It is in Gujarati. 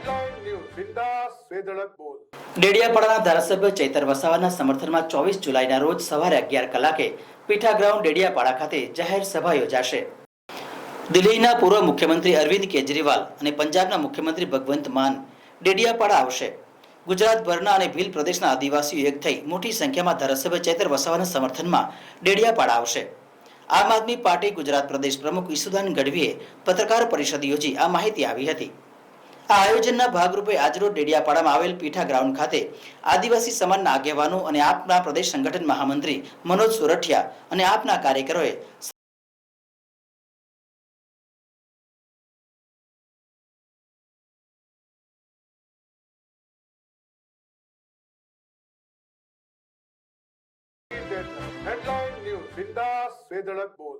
હેડલાઇન ન્યૂઝ બિંદાસ વેધળક બોલ. ડેડિયાપાડાના ધારાસભ્ય ચૈતર વસાવાના સમર્થનમાં 24 જુલાઈના રોજ સવારે 11 કલાકે પીઠા ગ્રાઉન્ડ ડેડિયાપાડા ખાતે જાહેર સભા યોજાશે. દિલ્હીના પૂર્વ મુખ્યમંત્રી અરવિંદ કેજરીવાલ અને પંજાબના મુખ્યમંત્રી ભગવંત માન ડેડિયાપાડા આવશે. ગુજરાતભરના અને ભીલ પ્રદેશના આદિવાસીઓ એક થઈ મોટી સંખ્યામાં ધારાસભ્ય ચૈતર વસાવાના સમર્થનમાં ડેડિયાપાડા આવશે. આમ આદમી પાર્ટી ગુજરાત પ્રદેશ પ્રમુખ ઈસુદાન ગઢવીએ પત્રકાર પરિષદ યોજી આ માહિતી આપી હતી. આ આયોજનના ભાગરૂપે આજરોજ ડેડિયાપાડામાં આવેલ પીઠા ગ્રાઉન્ડ ખાતે આદિવાસી સમાજના આગેવાનો અને આપના પ્રદેશ સંગઠન મહામંત્રી મનોજ સોરઠિયા અને આપના કાર્યકરોએ હેડલાઇન ન્યૂઝ બિંદાસ વેધળક બોલ.